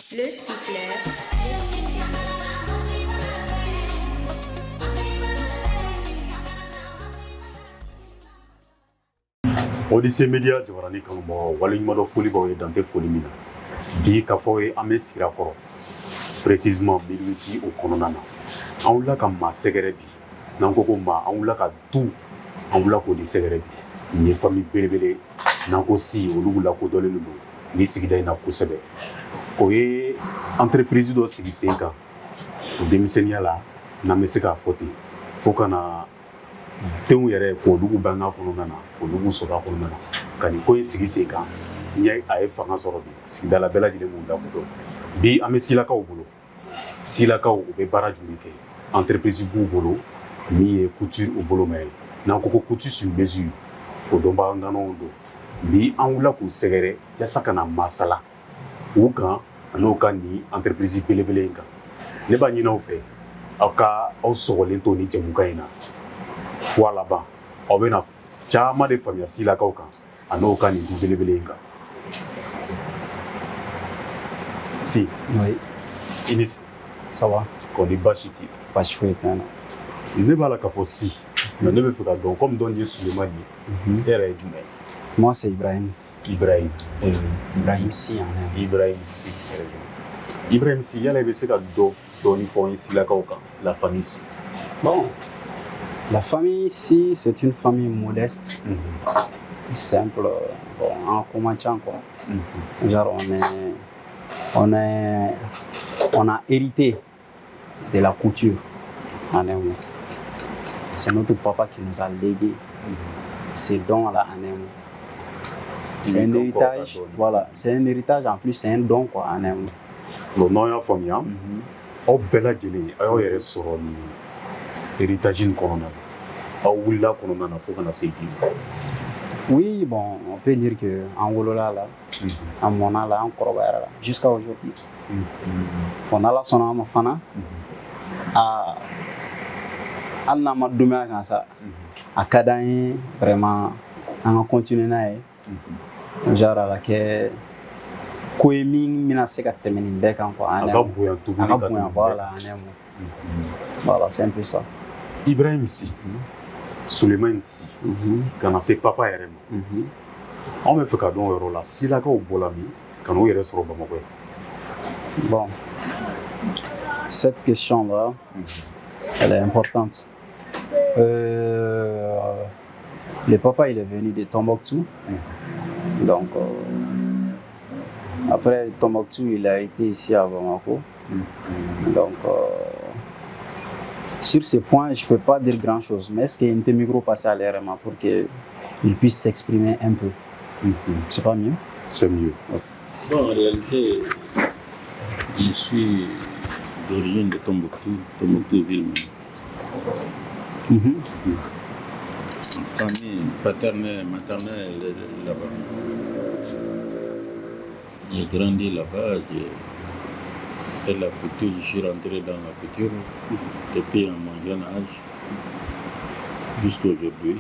Le siffleur. Odyssée Média jabarani kanubagaw waleɲuman dɔ foli b'aw ye dante foli min na bi k'a fɔ ye an bɛ sira kɔrɔ précisément Miliwiti o kɔnɔna na an wulila ka maa sɛgɛrɛ bi n'an ko maa an wulila ka du an wulila k'o de sɛgɛrɛ bi nin ye famille belebele n'an ko si olu lakodɔnlen don ni sigida in na kosɛbɛ o ye entreprise dɔ sigi sen kan o denmisɛnniya la n'an bɛ se k'a fɔ ten fo ka na denw yɛrɛ k'olu banga kɔnɔna na olu sɔrɔ a kɔnɔna na ka nin ko in sigi sen kan ɲɛ a ye fanga sɔrɔ bi sigida la bɛɛ lajɛlen b'u lakodɔn bi an bɛ silakaw bolo silakaw u bɛ baara jumɛn kɛ entreprise b'u bolo min ye couture u bolo mɛ n'an ko couture sur mesure o dɔnbagangannaw don bi an wulila k'u sɛgɛrɛ yasa ka na masala u kan an'o ka nin entreprise belebele in kan ne b'a ɲini aw fɛ aw ka aw sɔgɔlen to ni jamukan in na fo a laban aw bɛna caman de faamuya silakaw kan a n'o ka nin du belebele in kan si oui i ni ça va kɔni baasi t'i la baasi foyi t'an na ne b'a la k'a fɔ si mais ne bɛ fɛ ka dɔn comme dɔn nin ye Sulemani ye e yɛrɛ ye jumɛn ye moi c'est Ibrahim Ibrahim Si Ibrahim Si Ibrahim Si yala i bɛ se ka dɔɔni fɔ n ye silakaw kan la famille Si bon la famille ici c'est une famille modeste simple bon en commençant quoi genre on a hérité de la couture en un mot. C'est notre papa qui nous a légué ces dons-là en un mot. C'est un héritage, voilà, c'est un héritage en plus, c'est un don quoi en un mot. Bon, non, y'a faamuya aw bɛɛ lajɛlen a y'aw yɛrɛ sɔrɔ nin héritage in kɔnɔna na aw wulila kɔnɔna na fo kana se bi ma. Oui, bon, on peut dire que en wolola là, en mona là, en kɔrɔbayara là, jusqu'à aujourd'hui. On a la sɔnna ma fana hali n'an ma dumuni kan sa a ka d'an ye vraiment an ka continuer n'a ye genre a ka kɛ ko ye min bɛna se ka tɛmɛ nin bɛɛ kan quoi. A ka bonya tuguni ka tɛmɛ voilà en un mot. Voilà, c'est un peu ça. Ibrahim Si Sulemani Si kana se papa yɛrɛ ma anw bɛ fɛ ka dɔn o yɔrɔ la silakaw bɔla min ka n'u yɛrɛ sɔrɔ Bamakɔ yan. Bon, cette question-là, elle est importante. Le papa, il est venu de Tombouctou. Donc, après Tombouctou, il a été ici à Bamako. Donc, sur ce point, je ne peux pas dire grand-chose. Mais est-ce qu'il y a un micro passé à l'RMA pour qu'il puisse s'exprimer un peu? C'est pas mieux? C'est mieux. Bon, en réalité, je suis d'origine de Tombouctou ville même. Famille paternelle, maternelle, elle est là-bas. J'ai grandi là-bas, j'ai fait la couture, je suis rentré dans la couture depuis mon jeune âge jusqu'à aujourd'hui.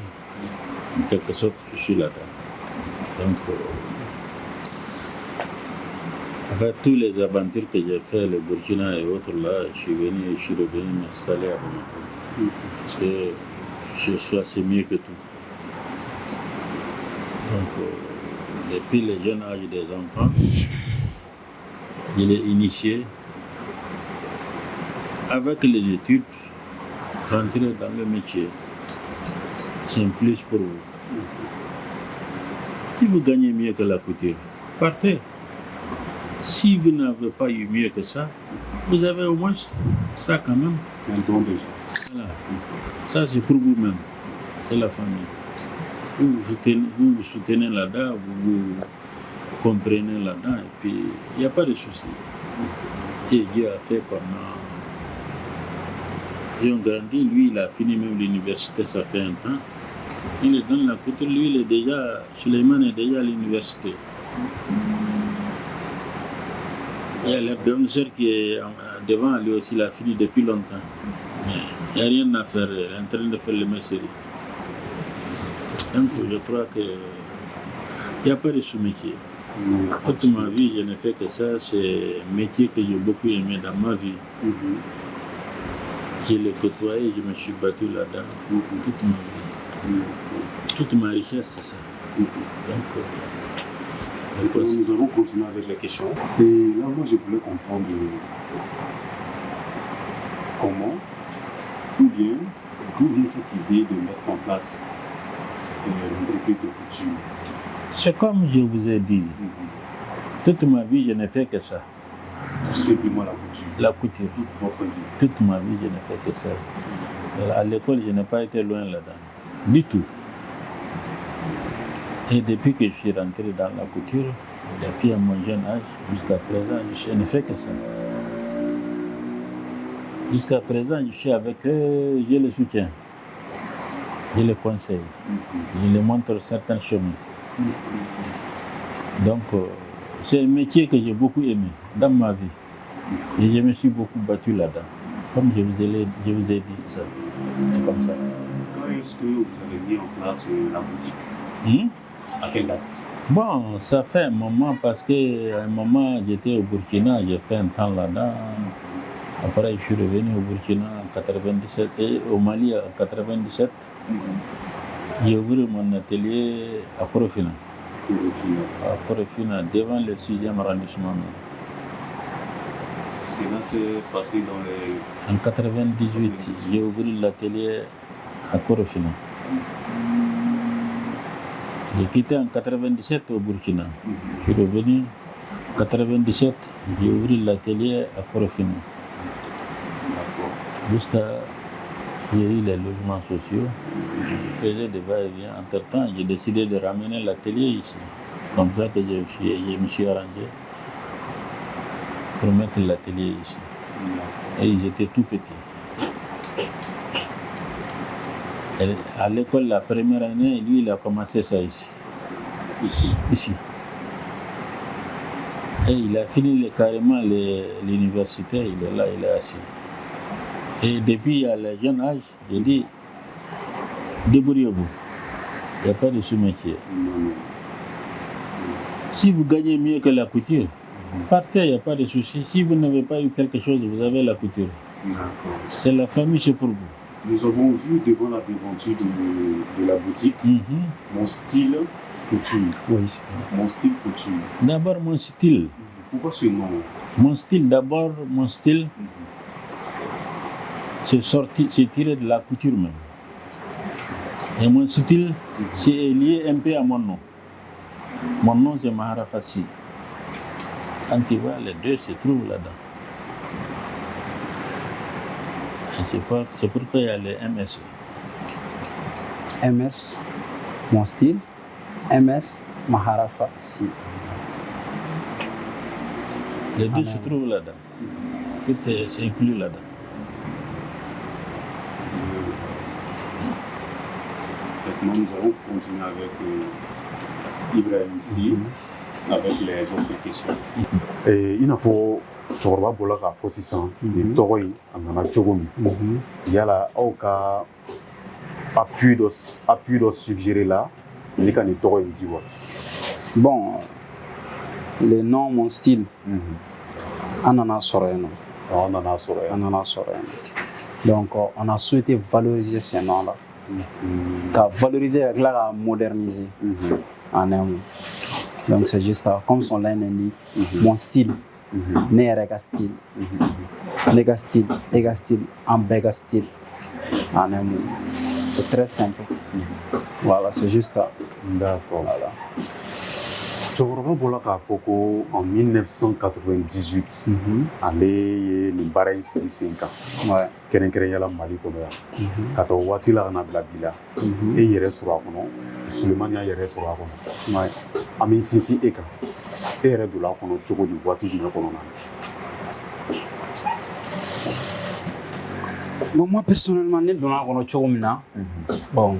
En quelque sorte, je suis là-dedans. Donc, avec toutes les aventures que j'ai fait, le Burkina et autres, là, je suis revenu m'installer à Bamako. Parce que je suis assez mieux que tout. Donc, depuis le jeune âge des enfants, il est initié. Avec les études, rentrer dans le métier, c'est un plus pour vous. Si vous gagnez mieux que la couture, partez. Si vous n'avez pas eu mieux que ça, vous avez au moins ça quand même. Voilà. Ça, c'est pour vous-même. C'est la famille. Vous vous soutenez là-dedans, vous vous comprenez là-dedans, et puis il n'y a pas de souci. Et Dieu a fait qu'on a. Ils ont grandi, lui, il a fini même l'université, ça fait un temps. Il est dans la couture, lui, il est déjà. Suleiman est déjà à l'université. Il y a le grande sœur qui est devant, lui aussi, il a fini depuis longtemps. Mais il n'y a rien à faire, il est en train de faire le mercerie. Donc je crois qu'il n'y a pas de sous-métier. Toute ma vie, je n'ai fait que ça. C'est un métier que j'ai beaucoup aimé dans ma vie. Je l'ai côtoyé, je me suis battu là-dedans toute ma vie. Toute ma richesse, c'est ça. Donc, nous allons continuer avec les questions. Et là, moi, je voulais comprendre comment ou bien d'où vient cette idée de mettre en place l'entreprise de couture. C'est comme je vous ai dit. Toute ma vie, je n'ai fait que ça. Tout simplement la couture. La couture. Toute votre vie. Toute ma vie, je n'ai fait que ça. À l'école, je n'ai pas été loin là-dedans. Du tout. Et depuis que je suis rentré dans la couture, depuis mon jeune âge, jusqu'à présent, je n'ai fait que ça. Jusqu'à présent, je suis avec eux, je les soutiens. Je les conseille. Je les montre certains chemins. Donc, c'est un métier que j'ai beaucoup aimé dans ma vie. Et je me suis beaucoup battu là-dedans. Comme je vous ai dit ça. C'est comme ça. Quand est-ce que vous avez mis en place la boutique? À quelle date? Bon, ça fait un moment parce qu'à un moment, j'étais au Burkina, j'ai fait un temps là-dedans. Après, je suis revenu au Burkina en 97 et au Mali en 97. J'ai ouvert mon atelier à Korofina. À Korofina, devant le 6e arrondissement. Cela s'est passé dans les... En 98, j'ai ouvert l'atelier à Korofina. J'ai quitté en 97 au Burkina. Je suis revenu en 97, j'ai ouvert l'atelier à Korofina. Jusqu'à j'ai eu les logements sociaux, je faisais des va-et-vient. Entre-temps, j'ai décidé de ramener l'atelier ici. Comme ça que je me suis arrangé pour mettre l'atelier ici. Et ils étaient tout petits. Et à l'école, la première année, lui, il a commencé ça ici. Ici. Et il a fini carrément l'université, il est là, il est assis. Et depuis à le jeune âge, j'ai dit, débrouillez-vous. Il n'y a pas de sous-métier. Si vous gagnez mieux que la couture, partez, il n'y a pas de souci. Si vous n'avez pas eu quelque chose, vous avez la couture. C'est la famille, c'est pour vous. Nous avons vu devant la devanture de la boutique mon style couture. Oui, c'est ça. Mon style couture. D'abord, mon style. Pourquoi ce nom? Mon style, c'est tiré de la couture même. Et mon style, c'est lié un peu à mon nom. Mon nom, c'est Mahara Fassi. Quand tu vois, les deux se trouvent là-dedans. C'est pourquoi il y a les MS. MS, mon style. MS, Mahara Fassi. Les deux se trouvent là-dedans. Tout est inclus là-dedans. Maintenant, nous allons continuer avec Ibrahim ici, avec les autres questions. Et il faut cɛkɔrɔba bɔra k'a fɔ sisan nin tɔgɔ in a nana cogo min yala aw ka appui dɔ suggéré la ni ka nin tɔgɔ in di wa? Bon, le nom, mon style, on en a sorti un nom. On en a sorti un. Donc, on a souhaité valoriser ces noms-là. Qu'à valoriser avec la moderniser en un mot. Donc, c'est juste ça. Comme son nom l'indique, mon style. Ne style. Nega style, ega style, ambega style. En un mot. C'est très simple. Voilà, c'est juste ça. D'accord. Voilà. cɛkɔrɔba bɔra k'a fɔ ko en 1998 ale ye nin baara in sigi sen kan kɛrɛnkɛrɛnyala Mali kɔnɔ yan ka taa waati la ka na bila bi la e yɛrɛ sɔrɔ a kɔnɔ Sulemani y'a yɛrɛ sɔrɔ a kɔnɔ an bɛ sinsin e kan e yɛrɛ donna a kɔnɔ cogo di waati jumɛn kɔnɔna na? Bon, moi personnellement, ne donna a kɔnɔ cogo min na bon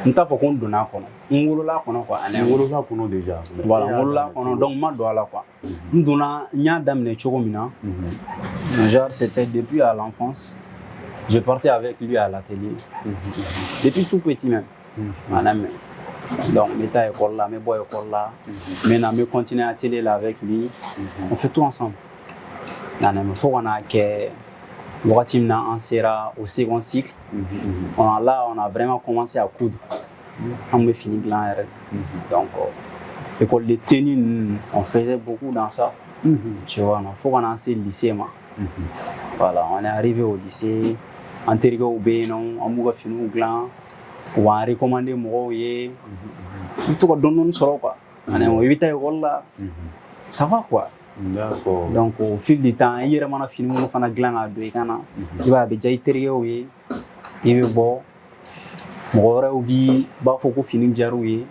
n t'a fɔ ko n donna a kɔnɔ n wolola a kɔnɔ quoi. N wolola a kɔnɔ déjà. Voilà, n wolola a kɔnɔ donc n ma don a la quoi. N donna n y'a daminɛ cogo min na genre c'était depuis à l'enfance. Je partais avec lui à l'atelier depuis tout petit même. Donc, on est à l'école là, mais bon, école là. Maintenant, on continue à télé là avec lui. On fait tout ensemble. Il faut qu'on a on sera au second cycle. Là, on a vraiment commencé à coudre. On a fini blanc. Donc, l'école de tenue, on faisait beaucoup dans ça. Tu vois, il faut qu'on ait le lycée. Voilà, on est arrivé au lycée. On est arrivé au Bénin, on a fini blanc. On a recommandé moi. Tout le monde sort quoi. On est évité l'école là. Ça va quoi. D'accord. Donc au fil du temps, il y a vraiment fini on fait glan à deux kana. Il va déjà itéré oui. Il est bon. Moi obi ba faut que fini jaroué.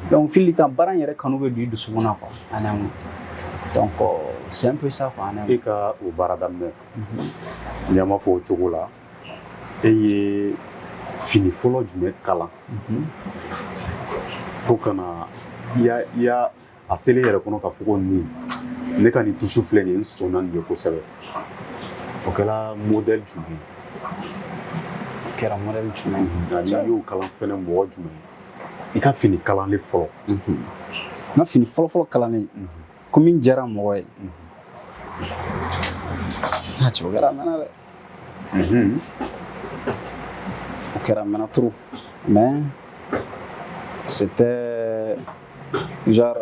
Donc au fil du temps, baran yere kanu be du souvent quoi. Donc c'est un peu ça quoi. Et ka au baradamne. Nyama fo chokola. Et fini follow du mec kala. Faut kana il y a assez les reconnaît ka faut ni ne ka ni touche flé ni sonna ni ko sebe. Faut que la modèle du Kera modèle du même. Ani yo kala fene mo du I ka fini kala le folo. Na fini folo kala ni. Comme jara mo way. Ha ci gara mana le. Kera mana trop. Mais c'était genre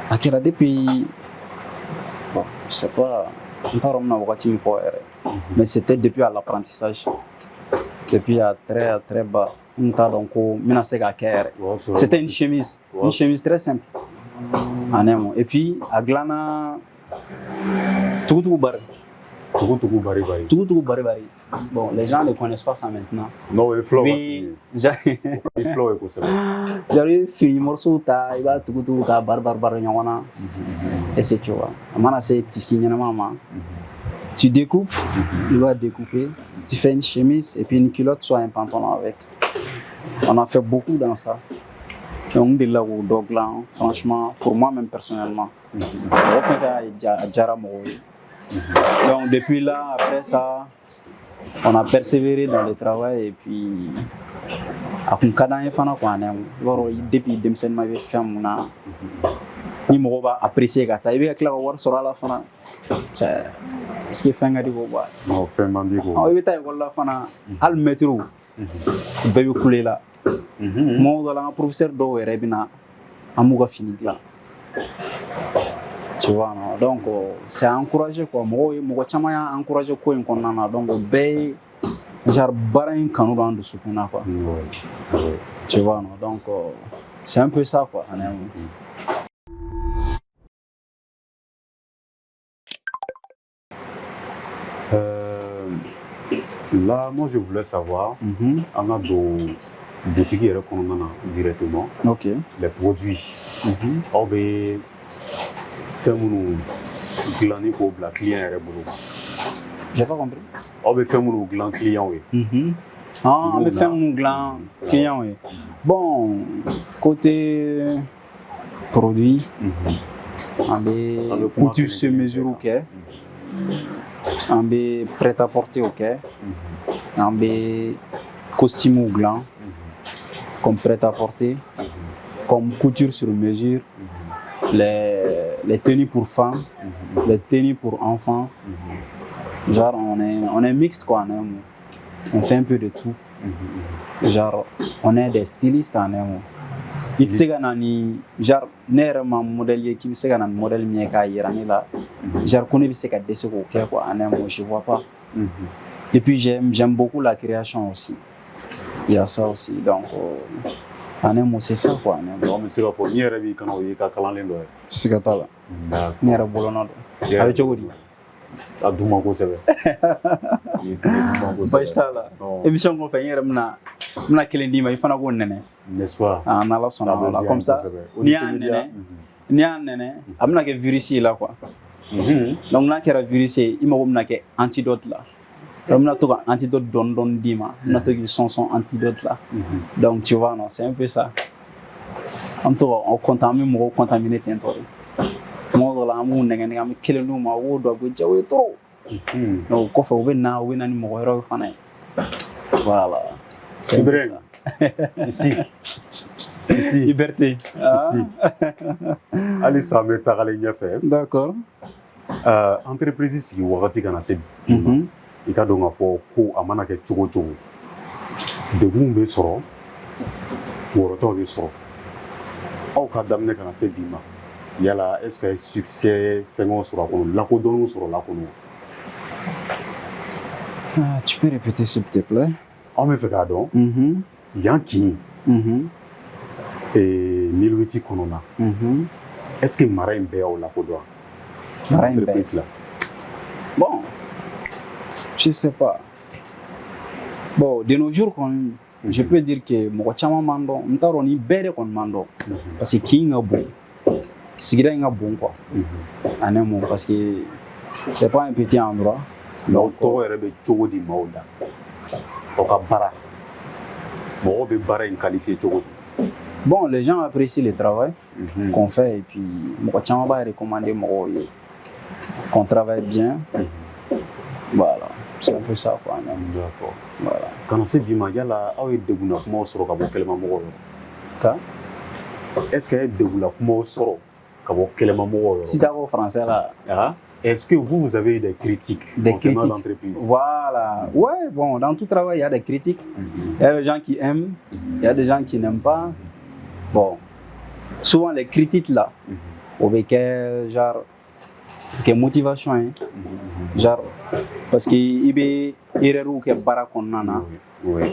Akira depuis bon, je sais pas, mais c'était depuis à l'apprentissage. Depuis à très bas. C'était une chemise très simple. Et puis à Glana tout bari. Bon, les gens ne connaissent pas ça maintenant. Non, il flow. Mais il flow est possible. J'arrive fini morceau ta, il va tout ka bar nyona. Et c'est tu vois. Amana c'est tu signes maman. Tu découpes, il va découper. Tu fais une chemise et puis une culotte soit un pantalon avec. On a fait beaucoup dans ça. Donc de là au Doglan, franchement, pour moi même personnellement, on fait à Jaramoui. Donc depuis là, après ça, on a persévéré dans le travail et puis après kadang fana ko anem waro depuis demsen ma be famuna ni mo ba apprécier gata e be kla war sora la fana c'est ce qui fait ngadi ko ba non fait mandi ko o be tay wala fana al metro be be kulela mo dala professeur do were bina amuga fini là. Tu vois, non? Donc c'est encouragé quoi. Moi chama encouragé quoi inconna donc bay genre barin kanu dans dessous quoi. Tu vois, non? Donc c'est un peu ça quoi. Là, moi je voulais savoir, on a des boutiques directement, les produits. On va faire mon glaner pour le client. J'ai pas compris. On va faire mon gland client. Ah, on va faire mon gland client. Bon, côté produit, on va couture sur mesure, ok. On va prêt à porter, ok. On va costume ou gland, comme prêt à porter, comme couture sur mesure. Les tenues pour femmes, les tenues pour enfants. Genre on est mixte quoi, on fait un peu de tout. Genre on est des stylistes en un. Genre nerma modèle qui c'est un modèle mien qui est là. Genre connais c'est qu'à des quoi en un mot je vois pas. Et puis j'aime beaucoup la création aussi. Il y a ça aussi donc c'est ça quoi. Mais c'est pas pour ni arabi quand on y a calandre. C'est que t'as là. Ni arabe bolonado. Avec Chogodi. A duma ko sebe. Baistala. Émission qu'on fait hier mna kelendi ma ifana ko nene. N'est-ce pas? Ah na la sona là comme ça. Ni an nene. Amna ke virus là quoi. Donc na kera virus il m'a mna ke antidote là. On a tout antidote don dima. On a tout son antidote là. Donc tu vois non, c'est un peu ça. On contamine tento. Moi là amu nengene am kelenu ma wo do go jawe trop. No ko fa we na ni mo hero fana. Voilà. C'est ça. Ici. Liberté. Ici. Allez, ça me tarale fait. D'accord. Entreprise sigi wagati kana se bi ma i ka dɔn k'a fɔ ko a mana kɛ cogo cogo degun bɛ sɔrɔ wɔrɔtɔw bɛ sɔrɔ aw ka daminɛ kana se bi ma yala est ce que succès fɛngɛw sɔrɔ a kɔnɔ lakodɔnniw sɔrɔla a kɔnɔ. Tu peux répéter s'il te plaît. Anw bɛ fɛ k'a dɔn yan kin 1008 kɔnɔna est ce que mara in bɛɛ y'aw lakodɔn. Entreprise là. Bon, je sais pas. Bon, de nos jours, je peux dire que mɔgɔ caman m'en dɔn, n t'a dɔn ni bɛɛ de kɔni m'en dɔn, parce que kin ka bon, sigida in ka bon quoi. En un mot, parce que c'est pas un petit endroit. Donc tɔgɔ yɛrɛ bɛ cogo di maaw da. O ka baara, mɔgɔw bɛ baara in qualifier cogo di. Bon, les gens apprécient le travail qu'on fait et puis mɔgɔ caman b'a recommander mɔgɔw ye. Qu'on travaille bien. Voilà, c'est un peu ça quoi. D'accord. Voilà. Quand c'est bien, il y a là, où est devenue comment sort quand vous quelqu'un mort. Est-ce qu'il y a devenue comment sort quand vous quelqu'un mort. Si d'abord français là. Est-ce que vous avez des critiques concernant l'entreprise? Voilà. Ouais, bon, dans tout travail il y a des critiques. Il y a des gens qui aiment, il y a des gens qui n'aiment pas. Bon, souvent les critiques là, au béquet genre. Quelle motivation hein? Genre parce que il y a des erreurs que bara konnana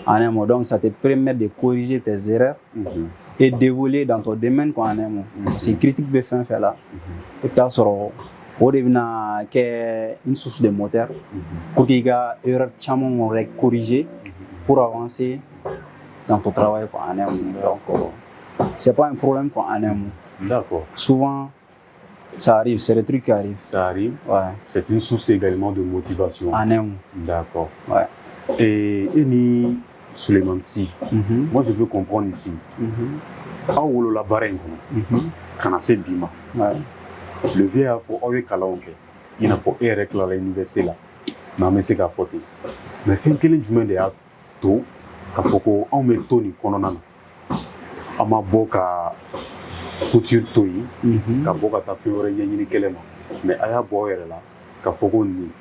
en un mot donc ça te permet de corriger tes erreurs et d'évoluer dans ton domaine quoi en un mot c'est critique be fin fait là et ta soro o devina que une source de moteur pour qu'il y a erreur chamon corriger pour avancer dans ton travail quoi en un mot donc c'est pas un problème quoi en un mot. D'accord. Souvent ça arrive, c'est le truc qui arrive. Ça arrive. Ouais. C'est une source également de motivation. En un. D'accord. Ouais. Et ni Suleiman Sy, moi je veux comprendre ici. Aoulo la barengo, kanase bima. Ouais. Le vieux a fait oye kalaonke. Il a fait erreur à l'université là. Mais mais c'est qu'à faute. Mais fin quel jument de a to, qu'à faut qu'on met Tony kononana. Ama boka. Couture toyi ka bɔ ka taa fɛn wɛrɛ ɲɛɲini kɛlɛ ma mais a y'a bɔ aw yɛrɛ la ka fɔ ko nin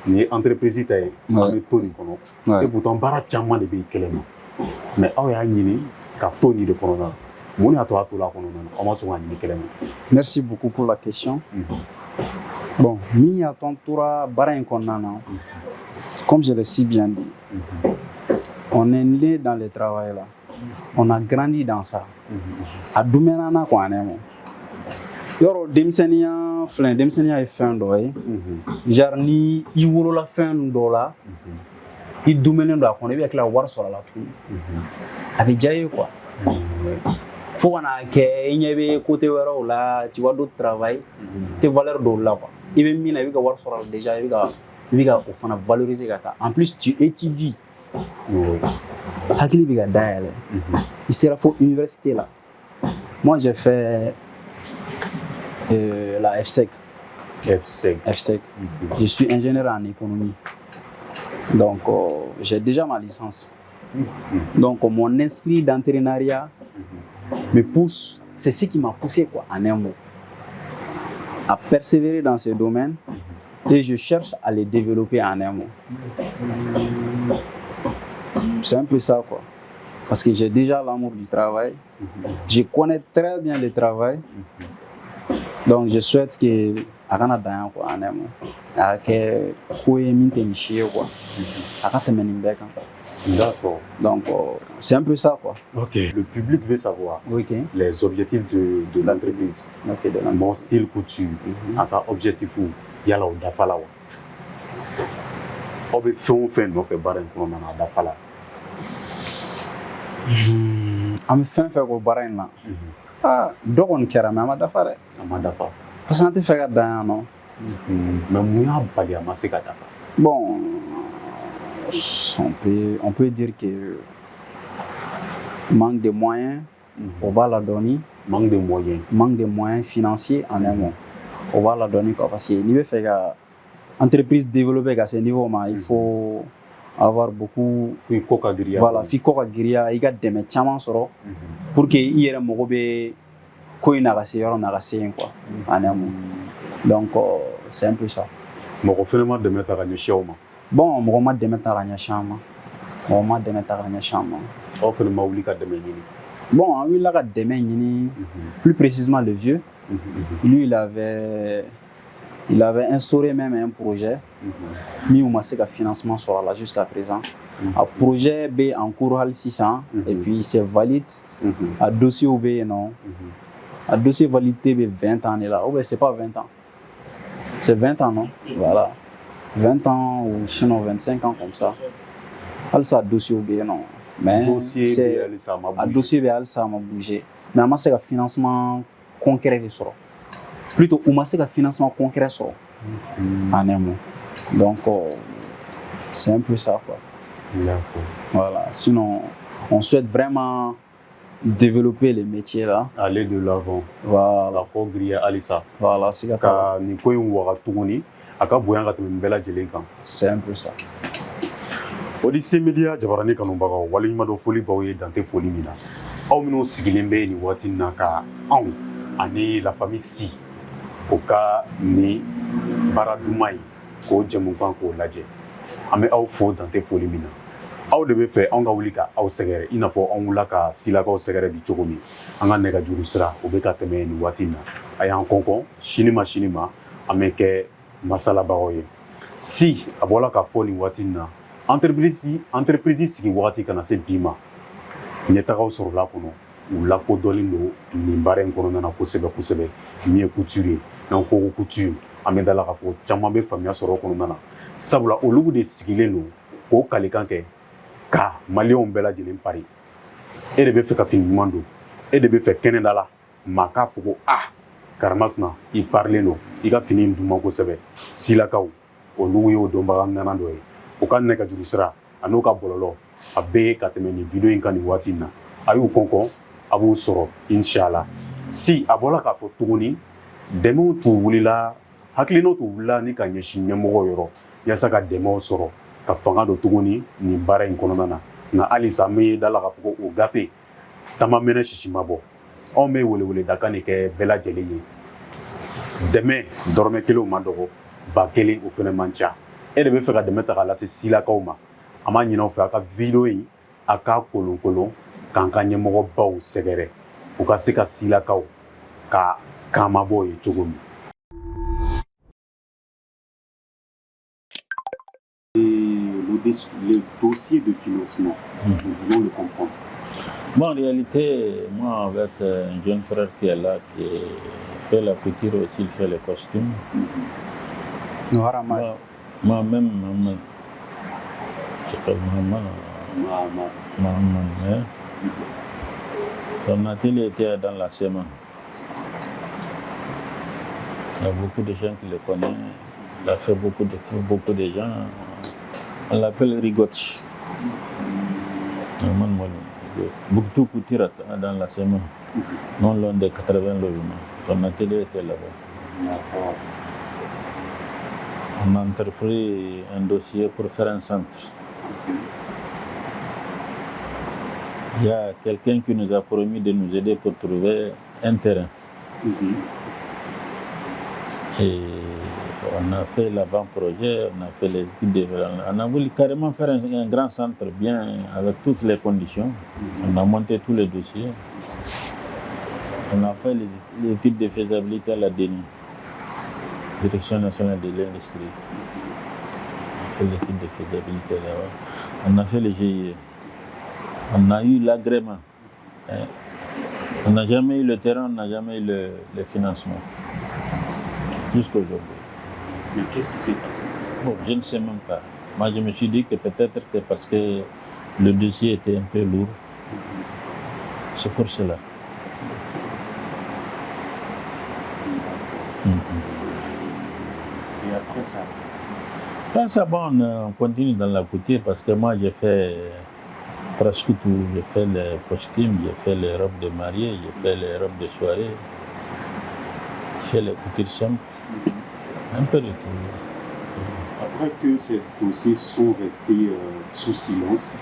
ye entreprise ta ye an bɛ to nin kɔnɔ et pourtant baara caman de bɛ yen kɛlɛ ma mais aw y'a ɲini ka to nin de kɔnɔna na mun de y'a to a to la kɔnɔna na aw ma sɔn ka ɲini kɛlɛ ma. Merci beaucoup pour la question. Bon min y'a to an tora baara in kɔnɔna na comme je l'ai si bien dit on est né dans le travail là. On a grandi dans ça. A dumena na ko anemo. Yoro demsenia flen demsenia e fin do e. Jar ni I woro la fin do la. I dumena do ko ne bi akla war so la tu. Abi jaye quoi. Faut on a ke nyebe côté wero la tu vois d'autres travail. Tes valeurs do là quoi. I be mina bi ka war so la déjà bi ka o fana valoriser gata. En plus tu étudies. Hakili biga daele. Il sera faux université là. Moi j'ai fait la FSEC. FSEC. Je suis ingénieur en économie. Donc j'ai déjà ma licence. Donc mon esprit d'entrepreneuriat me pousse, c'est ce qui m'a poussé quoi en un mot à persévérer dans ce domaine et je cherche à les développer en un mot. C'est un peu ça quoi. Parce que j'ai déjà l'amour du travail. Je connais très bien le travail. Donc je souhaite que Arana Dayan quoi en un mot. Que Koué Minte Michie quoi. Arata Menimbeka. D'accord. Donc c'est un peu ça quoi. Ok. Le public veut savoir les objectifs de l'entreprise. Okay, mon style couture. Aka objectif ou yala ou dafala wa. Obe fait no fait baran ko na dafala. Am fin fait ko baran na. Ah, dogon kera ma dafare. Ama dafa. Parce que fait ga dan non. Mais mouya bali ama se ga dafa. Bon, on peut dire que manque de moyens, on va la donner. Manque de moyens financiers en un mot. On va la donner quoi parce que niveau fait entreprise développée à ce niveau il faut avoir beaucoup. Voilà, fi ko ka giriya i ka dɛmɛ caman sɔrɔ pour que i yɛrɛ mago bɛ ko in na ka se yɔrɔ na ka se yen quoi en un mot. Donc c'est un peu ça. Mɔgɔ fɛnɛ ma dɛmɛ ta ka ɲɛsin aw ma. Bon mɔgɔ ma dɛmɛ ta ka ɲɛsin an ma. Mɔgɔ ma dɛmɛ ta ka ɲɛsin an ma. Aw fɛnɛ ma wuli ka dɛmɛ ɲini. Bon an wulila ka dɛmɛ ɲini plus précisément le vieux. Lui il avait instauré même un projet mis au se ka financement sɔrɔ la jusqu'à présent. Un projet B en cours hali sisan et puis c'est valide. A dossier B non. A dossier validité B 20 ans là. Ou bien c'est pas 20 ans. C'est 20 ans non. Voilà. 20 ans ou sinon 25 ans comme ça. Hali ça dossier B non. Mais c'est a dossier B hali ça m'a bougé. Mais on se ka financement concret de sɔrɔ. Plutôt on se ka financement concret sɔrɔ. En un mot. Donc c'est un peu ça quoi. Voilà. Sinon on souhaite vraiment développer les métiers là. Aller de l'avant. Voilà. Ko griya alisa. Voilà, c'est ka ni ko in waga tuguni aka boyan ka tɛmɛ bɛɛ lajɛlen kan. C'est un peu ça. Odyssey Media jabarani kanubagaw waleɲuman foli baw ye dante foli min na. Aw minnu sigilen bɛ nin waati na ka anw ani la famille Si o ka ni baara duman ye k'o jɛmukan k'o lajɛ. An bɛ aw fo dante foli min na. Aw de bɛ fɛ anw ka wuli ka aw sɛgɛrɛ i n'a fɔ anw wulila ka Silakaw sɛgɛrɛ bi cogo min. An ka nɛgɛjuru sira o bɛ ka tɛmɛ nin waati na. A y'an kɔnkɔn sini ma an bɛ kɛ masalabagaw ye. Si a bɔra ka fɔ nin waati na entreprise sigi waati kana se bi ma. Ɲɛtagaw sɔrɔla kɔnɔ u lakodɔnlen don nin baara in kɔnɔna na kosɛbɛ kosɛbɛ. Min ye couture ye n'an ko couture an bɛ dala k'a fɔ caman bɛ faamuya sɔrɔ kɔnɔna na. Sabula olu de sigilen don k'o kalikan kɛ ka maliyɛnw bɛɛ lajɛlen pari. E de bɛ fɛ ka fini ɲuman don. E de bɛ fɛ kɛnɛda la maa k'a fɔ ko Karamasina i parilen don i ka fini in duman kosɛbɛ. Silakaw olu y'o dɔnbaga ŋana dɔ ye. O ka nɛgɛjuru sira a n'o ka bɔlɔlɔ a bɛɛ ka tɛmɛ nin video in kan nin waati in na. A y'u kɔnkɔn a b'u sɔrɔ inshallah. Si a bɔra k'a fɔ tuguni dɛmɛw t'u wulila hakilinaw t'u wulila ni ka ɲɛsin ɲɛmɔgɔw yɔrɔ yaasa ka dɛmɛw sɔrɔ ka fanga don tuguni nin baara in kɔnɔna na. Nka halisa an bɛ dala k'a fɔ ko o gafe taamamɛnɛ sisi ma bɔ. Anw bɛ weleweledakan de kɛ bɛɛ lajɛlen ye. Dɛmɛ dɔrɔmɛ kelen ma dɔgɔ, ba kelen o fɛnɛ man ca. E de bɛ fɛ ka dɛmɛ ta k'a lase Silakaw ma. An b'a ɲini aw fɛ a ka video in a k'a kolonkolon k'an ka ɲɛmɔgɔbaw sɛgɛrɛ u ka se ka Silakaw ka kaamabɔ ye cogo min. Le dossier de financement, nous voulons le comprendre. Bon, en réalité, moi, avec un jeune frère qui est là, qui fait la couture aussi, il fait les costumes. Moi-même, je sais pas, maman, son atelier était dans la semaine. Il y a beaucoup de gens qui le connaissent. Il a fait beaucoup de gens. On l'appelle Rigoch. Beaucoup couture dans la semaine, non loin de 80 logements. Son atelier était là-bas. On a entrepris un dossier pour faire un centre. Il y a quelqu'un qui nous a promis de nous aider pour trouver un terrain. Et on a fait l'avant-projet, on a fait les études de développement. On a voulu carrément faire un grand centre bien avec toutes les conditions. On a monté tous les dossiers. On a fait les études de faisabilité à la DENI, Direction nationale de l'industrie. On a fait l'étude de faisabilité là-bas. On a fait les GIE. On a eu l'agrément. On n'a jamais eu le terrain, on n'a jamais eu le financement. Jusqu'à aujourd'hui. Mais qu'est-ce qui s'est passé? Bon, je ne sais même pas. Moi, je me suis dit que peut-être que parce que le dossier était un peu lourd. C'est pour cela. Et après ça? Après ça, bon, on continue dans la couture parce que moi, j'ai fait presque tout. J'ai fait les costumes, j'ai fait les robes de mariée, j'ai fait les robes de soirée. J'ai fait les coutures simples. Un peu de tout. Après que ces dossiers sont restés sous silence,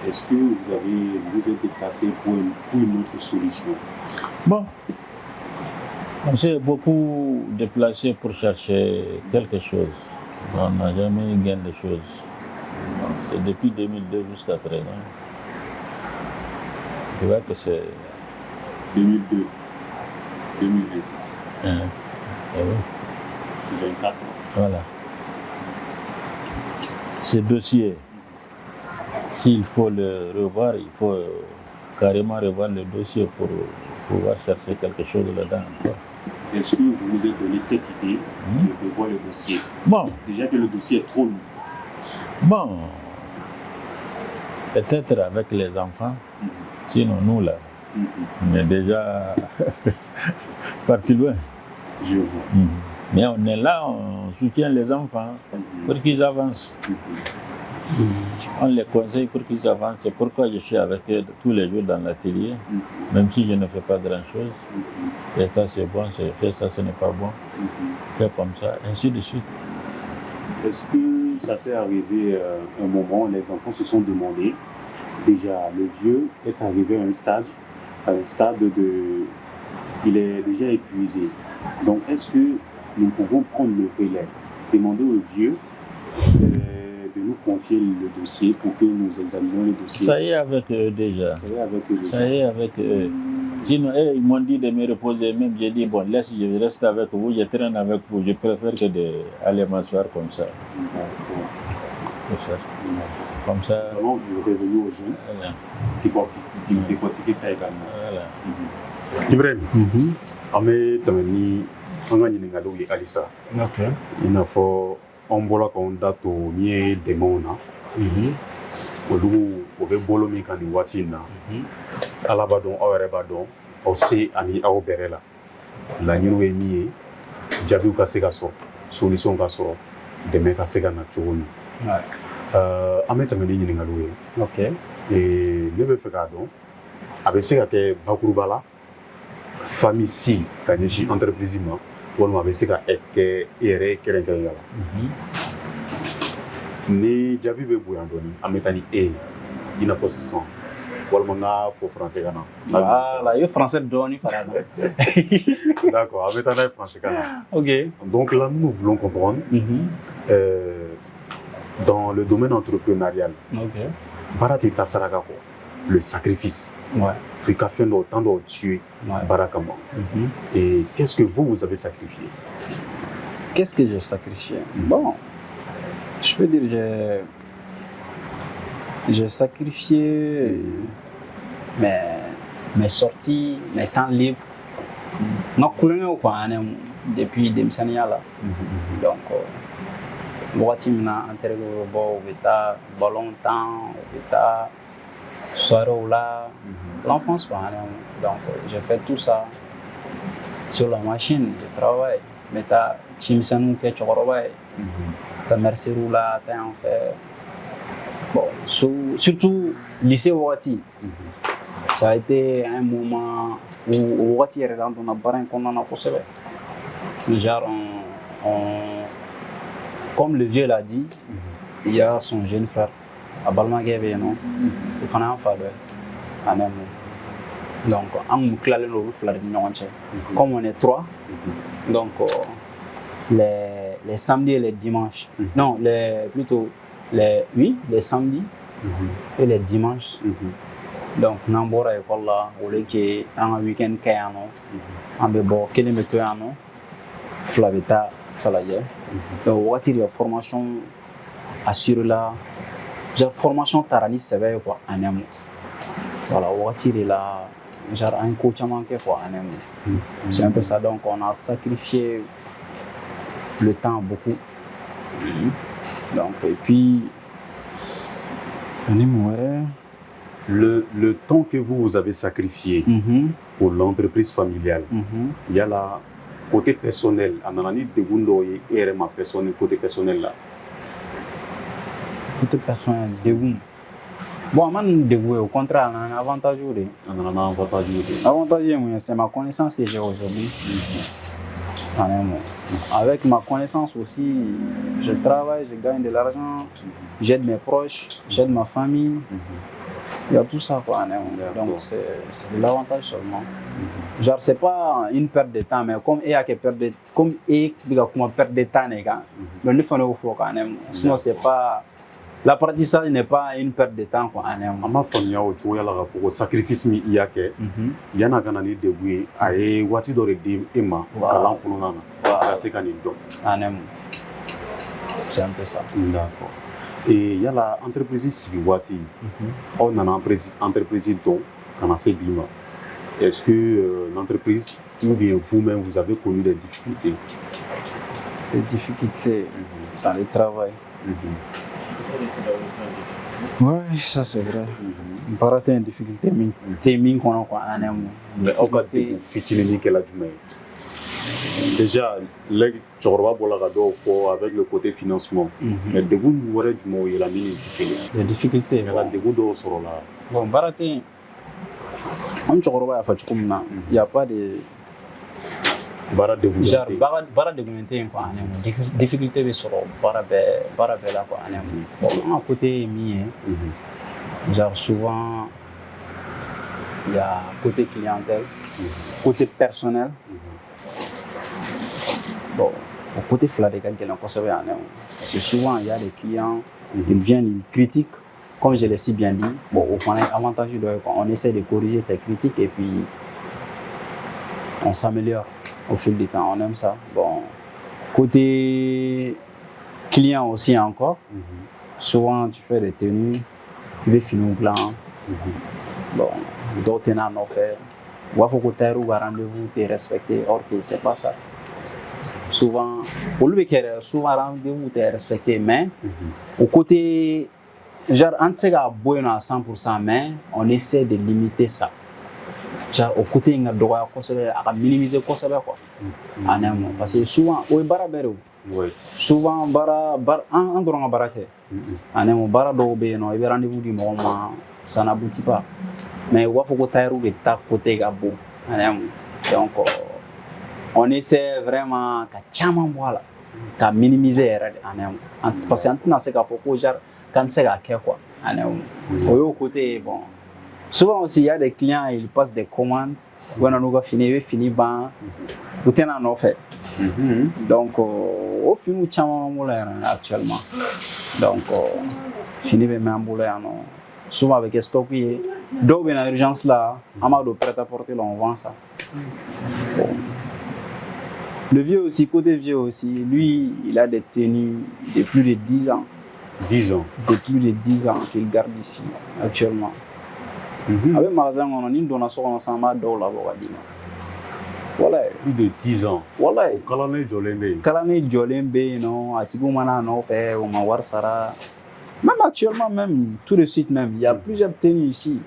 est-ce que vous êtes déplacé pour une autre solution? Bon, on s'est beaucoup déplacé pour chercher quelque chose. On n'a jamais eu gain de choses. C'est depuis 2002 jusqu'à présent. Je vois que c'est 2002, 2026. Eh oui. 24 ans. Voilà. Ce dossier, s'il faut le revoir, il faut carrément revoir le dossier pour pouvoir chercher quelque chose là-dedans. Est-ce que vous vous êtes donné cette idée de revoir le dossier? Bon. Déjà que le dossier est trop lourd. Bon. Peut-être avec les enfants, sinon nous là, on est déjà parti loin. Je vois. Mais on est là, on soutient les enfants pour qu'ils avancent. On les conseille pour qu'ils avancent. C'est pourquoi je suis avec eux tous les jours dans l'atelier, même si je ne fais pas grand-chose. Et ça c'est bon, c'est fait, ça ce n'est pas bon. C'est comme ça, ainsi de suite. Est-ce que ça s'est arrivé un moment où les enfants se sont demandé, déjà le vieux est arrivé à un stade il est déjà épuisé. Donc est-ce que nous pouvons prendre le relais, demander au vieux de nous confier le dossier pour que nous examinions le dossier? Ça y est avec eux déjà. Ça y est avec eux. Sinon, ils m'ont dit de me reposer même. J'ai dit, bon, je reste avec vous, je traîne avec vous. Je préfère que d'aller m'asseoir comme ça. Comme ça. Vraiment, vous revenez aux jeunes qui décortiquer ça également. Voilà. Ibrahim, Ame Tamani, Angani Ningalou et Alissa. Ok. Il n'a pas un bolo qu'on date au nier des mona. Au bolo mikani watina. Alabadon, Aurebadon, au C. Ani Auberella. La Nino est nié, Jabu Kasegaso, solution Gasso, de Mekasega Naturuni. Ame Tamani Ningalou. Ok. Et le Befegado, avec ce que Bakurubala. Famille si kanyeshi entreprise ma wala be se ka eke ere keren yala ni jabi be buyandoni ametani ina fo 600 wala nga fo français kana voilà yo français doni farana d'accord ametana français kana. OK, donc là nous voulons comprendre dans le domaine entrepreneurial barati tasaraka ko le sacrifice. Ouais. Fait qu'à faire autant de tuer Barakama. Et qu'est-ce que vous avez sacrifié? Qu'est-ce que j'ai sacrifié? Bon, je peux dire j'ai sacrifié mes sorties, mes temps libres. Non, depuis des là. Donc, voici maintenant en ballon temps, soirée là, l'enfance quoi. Donc j'ai fait tout ça sur la machine de travail. Mais t'as chimsanou que tu vois, t'as merci là, t'as en fait. Bon, surtout lycée Ouati. Ça a été un moment où Ouati est dans ton appareil qu'on en a posé. Genre comme le vieux l'a dit, il y a son jeune frère. À Balmagé, non, il faut en faire en même. Donc, comme on est trois, donc les samedis et les dimanches, non, les samedis et les dimanches. Donc, nous avons une école là, où il un week-end qui est un an, on peut boire quel est le temps, Flaveta, Falaye. Donc, il y a une formation assurée là. Genre formation tarani c'est quoi en amont. Voilà, Ouati est là, genre un coach à manquer quoi en amont. C'est un peu ça, donc on a sacrifié le temps beaucoup. Donc et puis le temps que vous avez sacrifié pour l'entreprise familiale, il y a la côté personnel, anani de gundo et ma personnel côté personnel là. Côté personnel dégoût. Bon, moi dégoût au contraire, un avantage avantage c'est ma connaissance que j'ai aujourd'hui. En un mot. Avec ma connaissance aussi, je travaille, je gagne de l'argent, j'aide mes proches, j'aide ma famille. Il y a tout ça, quoi. En un mot. Donc, c'est de l'avantage seulement. Genre, c'est pas une perte de temps, mais comme il y a que perte de comme il y a comment perte de temps, mais le fond faut quand même. Sinon, c'est pas. L'apprentissage n'est pas une perte de temps, quoi. En un mot. Ama faamuya o cogoya la k'a fɔ ko sacrifice min i y'a kɛ yan'a ka na ni degun ye a ye waati dɔ de di e ma kalan kɔnɔna na ka se ka nin dɔn. En un mot. C'est un peu ça. D'accord. Yala entreprise sigi waati aw nana entreprise dɔn ka na se bi ma. Est-ce que l'entreprise ou bien vous-même vous avez connu des difficultés? Des difficultés dans le travail. Oui, ça c'est vrai. Baara tɛ difficulté min tɛ min kɔnɔ quoi en un mot. Mais aw ka degun fitinin kɛla jumɛn ye? Déjà cɛkɔrɔba bɔra ka dɔw fɔ avec le côté financement. Mais degun wɛrɛ jumɛnw yela min ni tɛ kelen? Des difficultés. Yala degun dɔw sɔrɔla? Bon, baara tɛ an cɛkɔrɔba y'a fɔ cogo min na, il y a pas de baara degun genre baara degunnen tɛ yen quoi en un mot. Difficulté bɛ sɔrɔ baara bɛɛ la quoi en un mot. Bon, an ka côté ye min ye, genre souvent il y a côté clientèle, côté personnel. Bon, au côté fila de ka gɛlɛn kosɛbɛ en un mot. Parce que souvent il y a des clients, ils viennent, ils critiquent. Comme je l'ai si bien dit, bon, au fond, avantage on essaie de corriger ces critiques et puis on s'améliore au fil du temps. On aime ça. Bon, côté client aussi encore, souvent tu fais des tenues, tu veux finir au blanc. Bon, d'autres n'en ont fait. Il faut que tu aies un rendez-vous, tu es respecté. Or que c'est pas ça. Souvent, pour lui, souvent rendez-vous, tu es respecté, mais au côté genre, on ne sait pas à 100%, mais on essaie de limiter ça. Genre, au côté, on doit minimiser quoi. En un mot. Parce que souvent, on est souvent, on doit baraquer. En un mot, il y a rendez-vous du moment, ça n'aboutit pas. Mais il faut que tu aies ta côté. En un mot. Donc, on essaie vraiment de minimiser. En un mot. Parce qu'on ne sait pas quand c'est à quoi. Au côté, bon. Souvent aussi, il y a des clients, ils passent des commandes. Quand on a fini, ben, vous tenez en offre. Donc, au final, actuellement. Donc, fini de m'embouler. Souvent avec les stocks, donc il y a une urgence là, on a de prêt-à-porter, on vend ça. Bon. Le vieux aussi, côté vieux aussi, lui, il a des tenues de plus de 10 ans. 10 ans. De plus de 10 ans qu'il garde ici, actuellement. Avec magasin, on a une donation ensemble à $. Voilà. Plus de 10 ans. Voilà. Kalane Jolembe, non, Atibumana, non, fait, au Mawar Sara. Même actuellement, même, tout de suite même, il y a plusieurs tenues ici.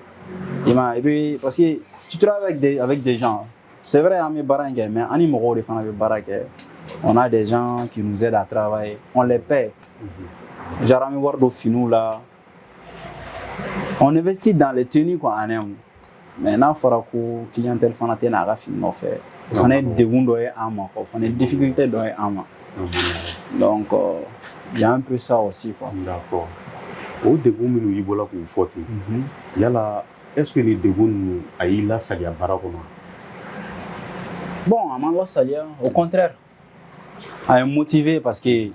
Et puis, parce que tu travailles avec des gens. C'est vrai, à mes barangues, mais en Imoro, on a des gens qui nous aident à travailler. On les paie. Genre, on investit dans les tenues quoi, en un. Maintenant, il faut que la clientèle fanatique n'a pas fini de faire. On a des difficultés dans les amas. Donc, il y a un peu ça aussi. D'accord. Au début, nous avons eu une photo. Est-ce que les débuts a eu la salia barakona? Bon, à la salia, au contraire, elle est motivée parce que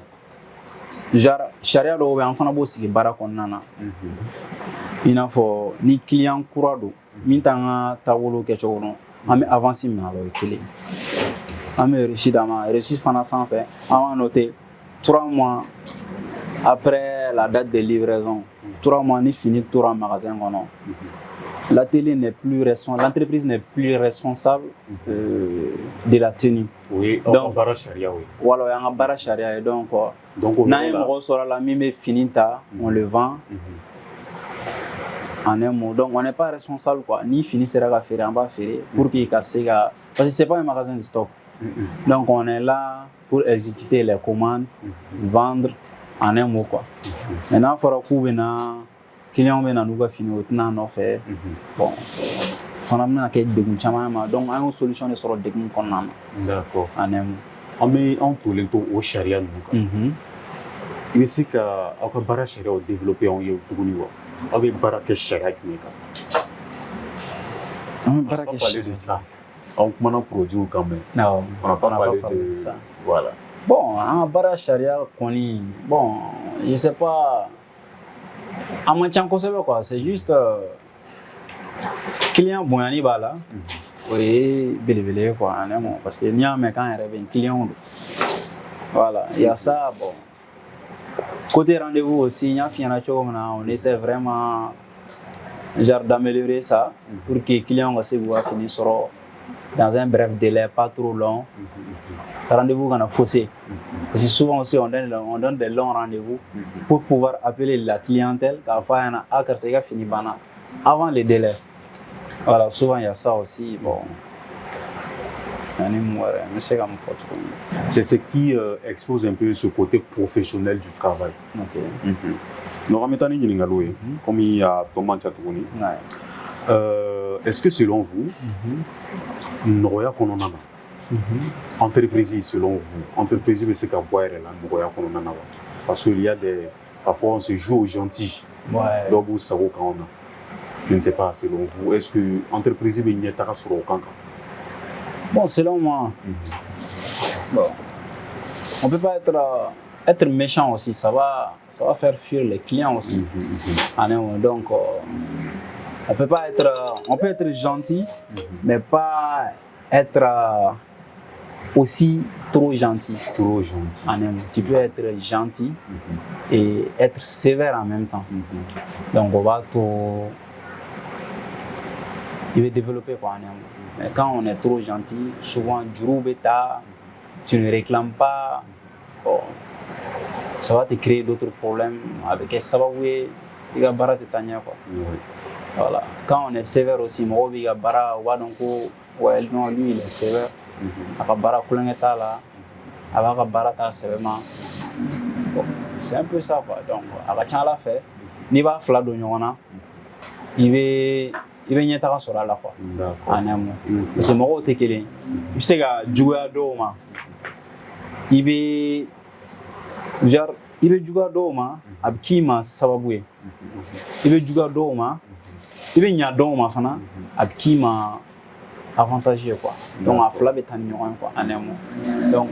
genre, charia do be enfana bo sigi bara konnana. Ina fo ni client kurado min tanga tawolo ke chono ame avancer min alo kele. Ame reçu fana sans fait. On a noté 3 mois après la date de livraison. 3 mois ni fini tout en magasin kono. La télé n'est plus responsable, l'entreprise n'est plus responsable de la tenue. Oui, donc bara charia oui. Voilà, il y a un bara charia et donc on le vend. En un mot, donc on n'est pas responsable quoi, ni fini sera à faire en bas faire pour qu'il casse parce que c'est pas un magasin de stock. Donc on est là pour exécuter les commandes, vendre en un mot quoi. Maintenant il faudra que client ben nous va finir autant en offre. Bon, fana na kay degun chama donc une solution de sur degun qu'on a. D'accord. En un mot. an tolen to o sariya ninnu kan i bɛ se ka aw ka baara sariyaw développer anw ye tuguni wa aw bɛ baara kɛ sariya jumɛn kan an bɛ baara On kɛ va parler de sariya ça. On kumana produit quand même. non On n'a pas parlé parlé de ça. Voilà. Bon, en bara charia koni, bon, je sais pas, à man can kosɛbɛ quoi, c'est juste client bonyani b'a la, o ye belebele ye quoi, en un mot, parce que n'i y'a mɛn k'an yɛrɛ bɛ client don, voilà, il y a ça, bon, côté rendez-vous aussi, n y'a f'i ɲɛna cogo min na, on essaie vraiment genre d'améliorer ça pour que client ka se k'u ka fini sɔrɔ dans un bref délai, pas trop long. Rendez-vous qu'on a faussé. Parce que souvent aussi, on donne des longs rendez-vous pour pouvoir appeler la clientèle car il fini avant les délais. Voilà, souvent il y a ça aussi. Bon. C'est ce qui expose un peu ce côté professionnel du travail. Ok. Comme il y a Thomas Tchatouni, est-ce que selon vous, Noroya Kononana, entreprise selon vous, entreprise c'est qu'à boire là, Noroya Kononana, parce qu'il y a des, parfois on se joue au gentil, donc vous savez quand on a, je ne sais pas selon vous, est-ce que entreprise est n'y a sur aucun cas? Bon, selon moi, bon, on peut pas être méchant aussi, ça va faire fuir les clients aussi. Donc, on peut être gentil, mais pas être aussi trop gentil. Trop gentil. Tu peux être gentil et être sévère en même temps. Donc, il va développer quoi. Mais quand on est trop gentil, souvent tu ne réclames pas. Bon, ça va te créer d'autres problèmes avec ça va oui, il va barrer quoi. Voilà. Quand on est sévère aussi, moi il va barrer donc ouais non lui il est sévère. Il va barrer coulangeta là, il va barrer ta sévèrement. Bon, c'est un peu ça quoi. Donc à la fin la fait, ni va fla do nyona, il va y avoir sur la quoi. En un mot. C'est moi qui te il sait que jouer à dos il va genre il va jouer à dos avec qui ma sababoué. Il va jouer à dos il va y a dos fana avec qui ma avantagé quoi. Donc à fla betan quoi en un mot. Donc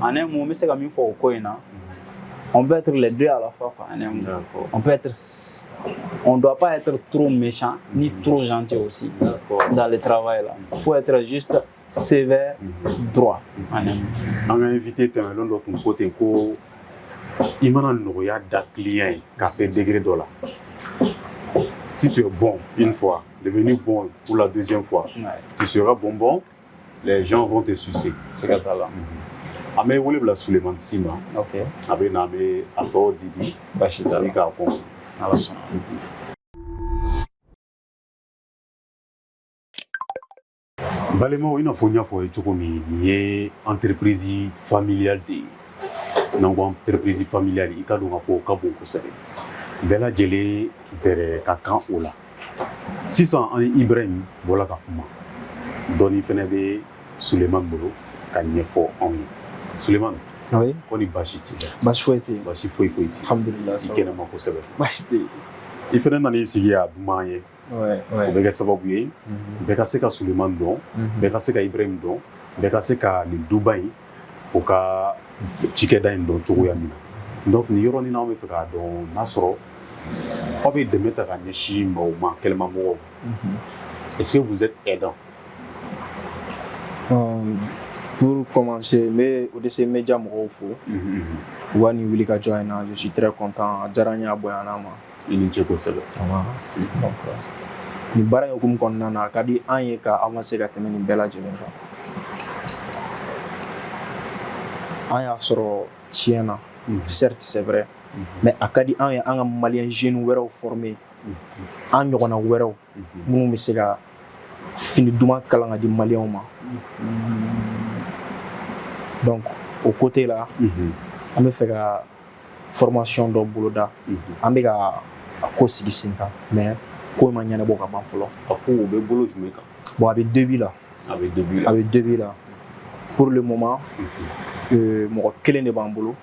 en un mot mais c'est comme il faut au coin. On peut être les deux à la fois quoi. On doit pas être trop méchant ni trop gentil aussi dans le travail là. Il faut être juste sévère, droit. On a invité l'un d'autre côté ko imana noya da client à ce degré de là. Si tu es bon une fois, devenu bon pour la deuxième fois, tu seras bonbon, les gens vont te sucer. C'est ça là. Ame wole bla Suleiman Sima. OK. Abe na me ato Didi Bashita. Ika kon. Balemo ina fonya fo e choko mi ni entreprise familiale de nango entreprise familiale ika do ngafo ka bon ko sare bela jele bere ka kan ola 600 an Ibrahim bola ka kuma doni fene be Suleiman bolo ka nyefo on Suleiman. Oui. On est bachiti. Bachi foi. Alhamdulillah. Ikena mako sebe. Bachiti. Ifene nani sigia dumaye. Ouais. Beka sababu ye. Beka seka Suleiman don, beka seka Ibrahim don, beka seka ni Dubai oka chikeda ndo chogo ya mina. Donc ni yoro ni na me feka don nasro. Obe de mettre à neshi ma kelma mo. Est-ce que vous êtes aidant? Pour commencer, mais au dessus média m'offre. Wani Wilika Joina, je suis très content. Jarania Boyanama. Il est tchèque aussi. Donc, ni bara yokum konnana kadi anye ka avancer ka temeni bela jelenja. Anya soro tiena, certes c'est vrai, mais akadi anye anga malien jeune wero formé. Anyo kona wero, munu misega fini duma kalanga di malien ma. Donc, au côté là, on me fait la formation de Bouloda. On me fait la cause mais comment il y a un bon follow. Après, on be boulot du mec. Bon, avec deux billes là. Avec deux billes là. pour le moment mɔgɔ kelen de b'an bolo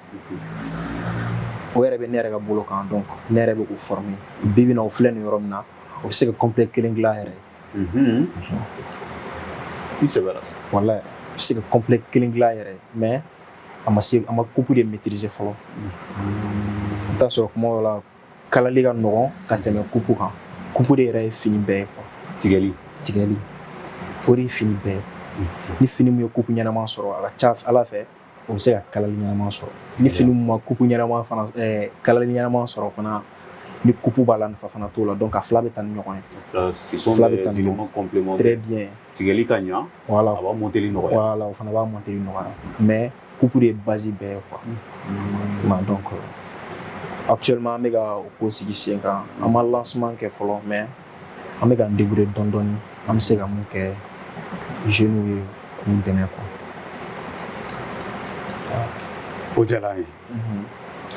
o yɛrɛ bɛ ne yɛrɛ ka bolo kan donc ne yɛrɛ bɛ k'o former bi bi in na o filɛ nin yɔrɔ min na o bɛ se ka complet kelen dilan a yɛrɛ ye. I sɛbɛra. Walayi a bɛ se ka complet kelen dilan a yɛrɛ ye mais a ma coupe de maîtriser fɔlɔ. I bɛ taa sɔrɔ kuma dɔ la kalali ka nɔgɔn ka tɛmɛ coupe kan. Coupe de yɛrɛ ye fini bɛɛ ye quoi. Tigɛli o de ye fini bɛɛ ye. Ni fini min ye coupe ɲɛnama sɔrɔ a ka ca Ala fɛ o bɛ se ka kalali ɲɛnama sɔrɔ. Ni fini min ma coupe ɲɛnama fana kalali ɲɛnama sɔrɔ fana ni coupe b'a la nafa fana t'o la donc a fila bɛ taa ni ɲɔgɔn ye. Ce sont des éléments complémentaires. Très bien. Tigɛli ka ɲa. Voilà. A b'a monteli nɔgɔya. Voilà o fana b'a monteli nɔgɔya mais coupe de ye base bɛɛ ye quoi. Donc actuellement an bɛ ka o ko sigi sen kan an ma lancement kɛ fɔlɔ mais an bɛ k'an débrouiller dɔɔni dɔɔni an bɛ se ka mun kɛ jeunes ye k'u dɛmɛ quoi. O diyara n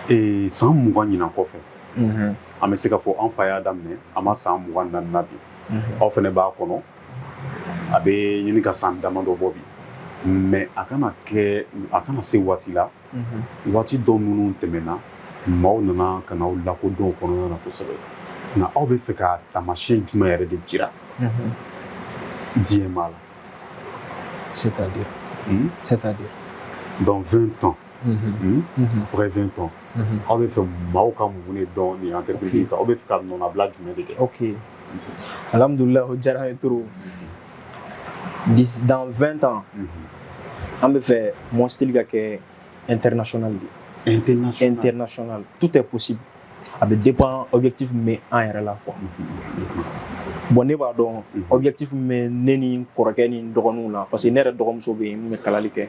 ye. San 20 ɲinan kɔfɛ an bɛ se ka fɔ an fa y'a daminɛ an ma san 24 na bi aw fɛnɛ b'a kɔnɔ a bɛ ɲini ka san damadɔ bɔ bi mais a kana se waati la waati dɔ minnu tɛmɛna maaw nana ka n'aw lakodɔn o kɔnɔna na kosɛbɛ nka aw bɛ fɛ ka taamasiyɛn jumɛn yɛrɛ de jira diɲɛma la. C'est-à-dire dans 20 ans après 20 ans aw bɛ fɛ maaw ka mun de dɔn nin entreprise kan aw bɛ fɛ ka nɔnabila jumɛn de kɛ. Ok alhamdulilayi o diyara n ye trop. Dans 20 ans an bɛ fɛ mon style ka kɛ international de. International tout est possible a bɛ dépend objectif min bɛ an yɛrɛ la quoi. Bon ne b'a dɔn objectif min bɛ ne ni n kɔrɔkɛ ni n dɔgɔninw la parce que ne yɛrɛ dɔgɔmuso bɛ yen min bɛ kalali kɛ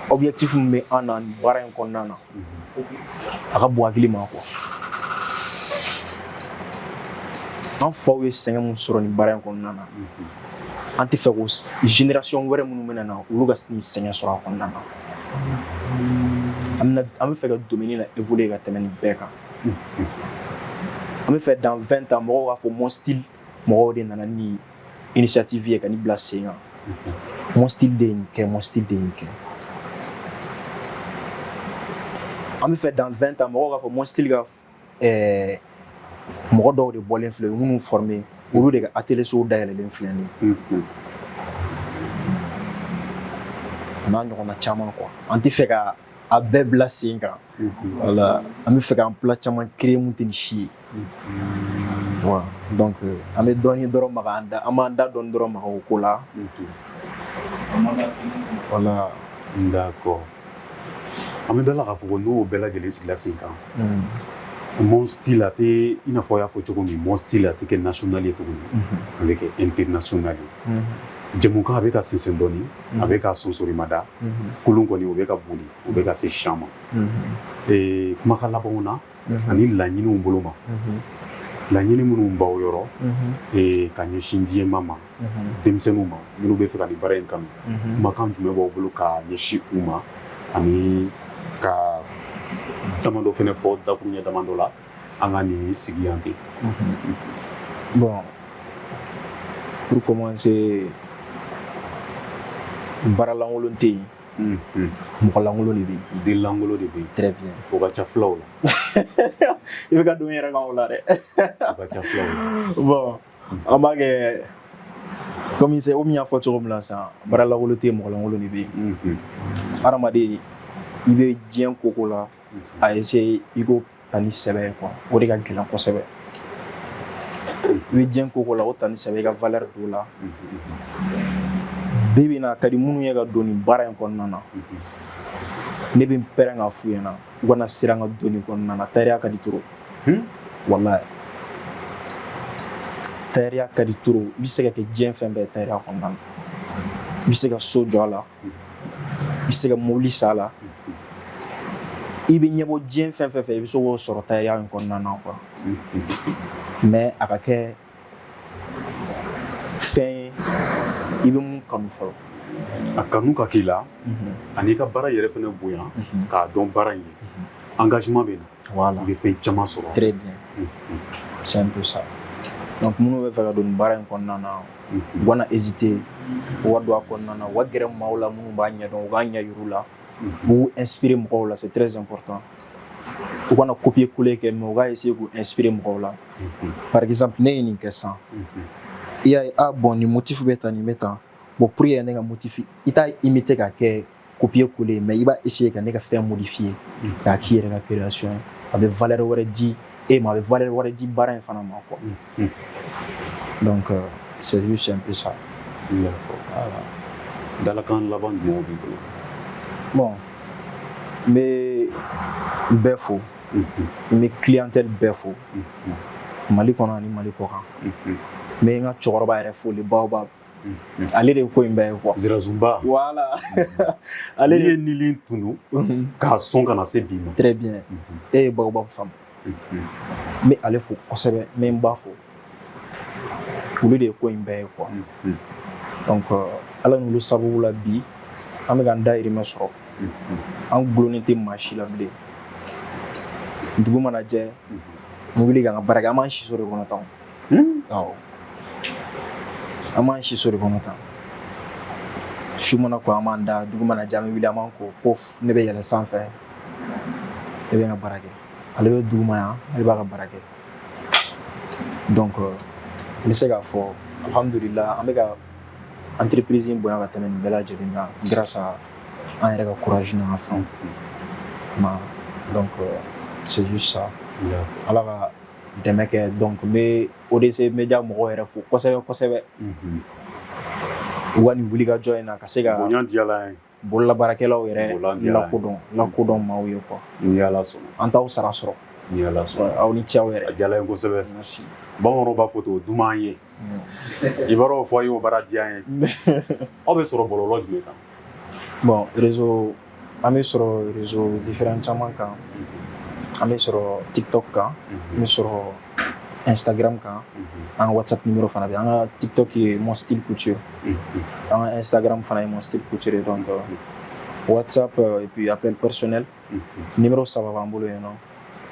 objectif min bɛ an na nin baara in kɔnɔna na a ka bon hakili ma quoi. An faw ye sɛgɛn min sɔrɔ nin baara in kɔnɔna na an tɛ fɛ ko génération wɛrɛ minnu bɛ na olu ka nin sɛgɛn sɔrɔ a kɔnɔna na. An bɛ fɛ ka domaine la évoluer ka tɛmɛ nin bɛɛ kan. An bɛ fɛ dans 20 ans mɔgɔw k'a fɔ mon style mɔgɔw de nana ni initiative ye ka ni bila sen kan. Mon style de ye nin kɛ mon style de ye nin kɛ. An bɛ fɛ dans 20 ans mɔgɔw k'a fɔ mon style ka mɔgɔ dɔw de bɔlen filɛ u minnu former olu de ka atelier sow dayɛlɛlen filɛ nin ye. O n'a ɲɔgɔnna caman quoi. An tɛ fɛ ka a bɛɛ bila sen kan. Voilà an bɛ fɛ k'an plat caman créer mun tɛ nin si ye. Voilà donc an bɛ dɔɔni dɔrɔn maga an b'an da dɔɔni dɔrɔn maga o ko la. Voilà. D'accord. An bɛ dala k'a fɔ ko n'o bɛɛ lajɛlen sigila sen kan. Mon style a tɛ i n'a fɔ y'a fɔ cogo min mon style a tɛ kɛ national ye tuguni a bɛ kɛ international ye. Jɛmukan a bɛ ka sinsin dɔɔni a bɛ ka sonsorimada kolon kɔni o bɛ ka boli o bɛ ka se champ ma. Kumakan labanw na ani laɲiniw bolo ma laɲini minnu b'aw yɔrɔ ka ɲɛsin diɲɛma ma denmisɛnninw ma minnu bɛ fɛ ka nin baara in kanu kumakan jumɛn b'aw bolo ka ɲɛsin u ma ani ka damadɔ fɛnɛ fɔ dakuruɲɛ damadɔ la an ka nin sigi yan ten. Bon pour commencer baara lankolon tɛ yen mɔgɔ lankolon de bɛ yen. Den lankolon de bɛ yen. Très bien. O ka ca filaw la. I bɛ ka don n yɛrɛ kan o la dɛ. O ka ca filaw la. Bon an b'a kɛ comme n y'a fɔ cogo min na sisan baara lankolon tɛ yen mɔgɔ lankolon de bɛ yen. Hadamaden i bɛ diɲɛ ko o ko la a essayer i ko ta ni sɛbɛ ye quoi o de ka gɛlɛn kosɛbɛ. I bɛ diɲɛ ko o ko la o ta ni sɛbɛ i ka valeur don la. Bi bi in na a ka di minnu ye ka don nin baara in kɔnɔna na ne bɛ n pɛrɛn k'a f'u ɲɛna u kana siran ka don nin kɔnɔna na tariya ka di trop. Walayi tariya ka di trop i bɛ se ka kɛ diɲɛ fɛn bɛɛ tariya kɔnɔna na i bɛ se ka so jɔ a la i bɛ se ka mobili san a la i bɛ ɲɛbɔ diɲɛ fɛn fɛn fɛ i bɛ se k'o sɔrɔ tariya in kɔnɔna na quoi mais a ka kɛ fɛn ye i bɛ mun kanu fɔlɔ. A kanu ka k'i la ani ka baara yɛrɛ fɛnɛ bonya k'a dɔn baara in ye engagement bɛ na. Voilà. I bɛ fɛn caman sɔrɔ. Très bien. C'est un peu ça. Donc minnu bɛ fɛ ka don nin baara in kɔnɔna na u kana hésiter u ka don a kɔnɔna na u ka gɛrɛ maaw la minnu b'a ɲɛdɔn u k'a ɲɛ yir'u la u k'u inspirer mɔgɔw la c'est très important u kana copier coller kɛ mais u ka essayer k'u inspirer mɔgɔw la par exemple ne ye nin kɛ sisan i y'a ye bon nin motif bɛ tan nin bɛ tan bon pour que ne ka motif i t'a imiter ka kɛ copier coller mais i b'a essayer ka ne ka fɛn modifier k'a k'i yɛrɛ ka création ye a bɛ valeur wɛrɛ di et ma bɛ valeur wɛrɛ di baara in fana ma quoi donc c'est juste un peu ça. Voilà. Dalakan laban jumɛn b'i bolo? Bon n bɛ bɛɛ fo n bɛ clientèle bɛɛ fo Mali kɔnɔ ani Mali kɔ kan n bɛ n ka cɛkɔrɔba yɛrɛ fo le baobab ale de ye ko in bɛɛ ye quoi. Zirazumba. Voilà. Ale ye nili tunu k'a sɔn ka na se bi ma. Très bien. E ye baobab faamu. N bɛ ale fo kosɛbɛ n bɛ n ba fo. Olu de ye ko in bɛɛ ye quoi. Donc ala n'olu sababu la bi an bɛ k'an dahirimɛ sɔrɔ an gulonnen tɛ maa si la bilen dugu mana jɛ n wuli k'an ka baara kɛ an b'an si so de kɔnɔ tan awɔ an b'an si so de kɔnɔ tan su mana ko an b'an da dugu mana jɛ an bɛ wuli an b'an ko pof ne bɛ yɛlɛn sanfɛ ne bɛ n ka baara kɛ ale bɛ duguma yan ale b'a ka baara kɛ donc n bɛ se k'a fɔ alhamdulillah an bɛ ka entreprise in bonya ka tɛmɛ nin bɛɛ lajɛlen kan grâce à an yɛrɛ ka courage n'an ka fɛnw donc c'est juste ça ala ka dɛmɛ kɛ donc n bɛ ODC Media mɔgɔw yɛrɛ fo kosɛbɛ kosɛbɛ u ka nin wulikajɔ in na ka se ka bonya diyala ye bololabaarakɛlaw yɛrɛ lakodɔn maaw ye quoi ni ala sɔnna an t'aw sara sɔrɔ ni ala sɔnna aw ni ce aw yɛrɛ a diyala ye kosɛbɛ merci bamananw b'a fɔ to duman ye i b'a dɔn fɔ a y'o baara diya ye aw bɛ sɔrɔ bɔlɔlɔ jumɛn kan bon réseau an bɛ sɔrɔ réseau différent caman kan an bɛ sɔrɔ TikTok kan an bɛ sɔrɔ Instagram kan an ka WhatsApp numéro fana bɛ an ka TikTok ye mon style couture an ka Instagram fana ye mon style couture donc WhatsApp et puis appel personnel numéro saba b'an bolo yen nɔ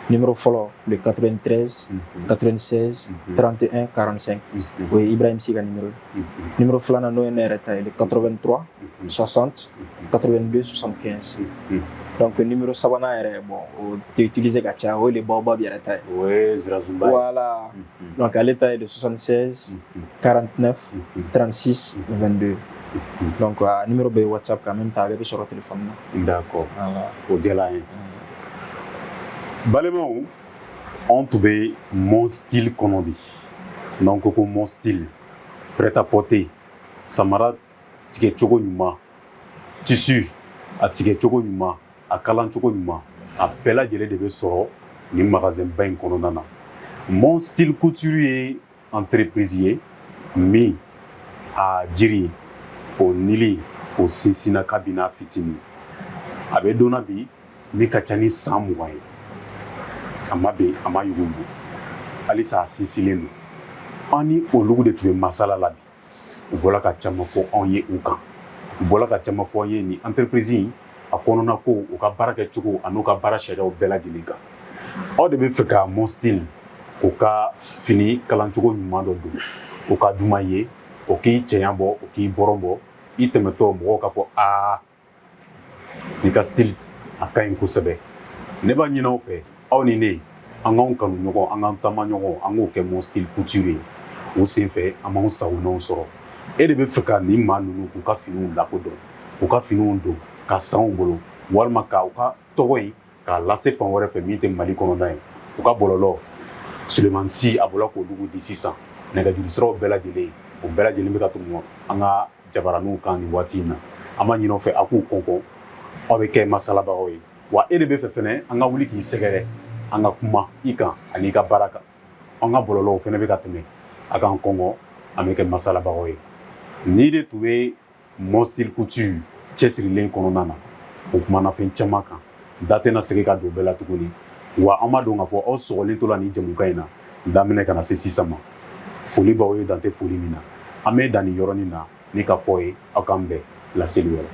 numéro fɔlɔ le 93 96 31 45 o ye Ibrahim Si ka numéro ye numéro filanan n'o ye ne yɛrɛ ta ye le 83 60 82 75 donc numéro sabanan yɛrɛ bon o tɛ utiliser ka caya o ye le baobab yɛrɛ ta ye o ye Zirazumba ye voilà donc ale ta ye le 76 49 36 22 donc numéro bɛ WhatsApp kan même temps a bɛɛ bɛ sɔrɔ téléphone na d'accord voilà o diyala an ye balimaw anw tun bɛ mon style kɔnɔ bi n'an ko ko mon style prêt à porter samara tigɛ cogo ɲuman tissu a tigɛ cogo ɲuman a kalan cogo ɲuman a bɛɛ lajɛlen de bɛ sɔrɔ nin magasin ba in kɔnɔna na mon style couture ye entreprise ye min a jiri o nili o sinsinna kabini a fitinin a bɛ donna bi min ka ca ni san 20 ye a ma bɛn a ma yugu halisa a sinsinlen don an ni olu de tun bɛ masala la bi u bɔra ka caman fɔ anw ye u kan u bɔra ka caman fɔ an ye nin entreprise in a kɔnɔna ko u ka baara kɛcogo a n'u ka baara sariyaw bɛɛ lajɛlen kan aw de bɛ fɛ ka mon style k'u ka fini kalancogo ɲuman dɔ don o ka duman ye o k'i cɛɲa bɔ o k'i bɔrɔn bɔ i tɛmɛtɔ mɔgɔw ka fɔ n'i ka style a ka ɲi kosɛbɛ ne b'a ɲini aw fɛ aw ni ne an k'anw kanu ɲɔgɔn an k'an taama ɲɔgɔn an k'o kɛ mon style couture ye o senfɛ an b'anw sagonanw sɔrɔ e de bɛ fɛ ka nin maa ninnu k'u ka finiw lakodɔn k'u ka finiw don ka san u bolo walima ka u ka tɔgɔ in k'a lase fan wɛrɛ fɛ min tɛ Mali kɔnɔna ye u ka bɔlɔlɔ Sulemani Si a bɔra k'olu di sisan nɛgɛjurusiraw bɛɛ lajɛlen o bɛɛ lajɛlen bɛ ka tɛmɛ an ka jabaraninw kan nin waati in na an b'a ɲini aw fɛ a k'u kɔnkɔn aw bɛ kɛ masalabagaw ye wa e de bɛ fɛ fɛnɛ an ka wuli k'i sɛgɛrɛ an ka kuma i kan ani ka baara kan an ka bɔlɔlɔw fɛnɛ bɛ ka tɛmɛ a k'an kɔngɔ an bɛ kɛ masalabagaw ye n'i de tun bɛ mon style couture cɛsirilen kɔnɔna na o kumana fɛn caman kan da tɛna segin ka don bɛɛ la tuguni wa an b'a dɔn k'a fɔ aw sɔgɔlen to la nin jamukan in na daminɛ ka na se sisan ma foli b'aw ye dan tɛ foli min na an bɛ dan nin yɔrɔnin na ni ka fɔ ye aw k'an bɛn laseli wɛrɛ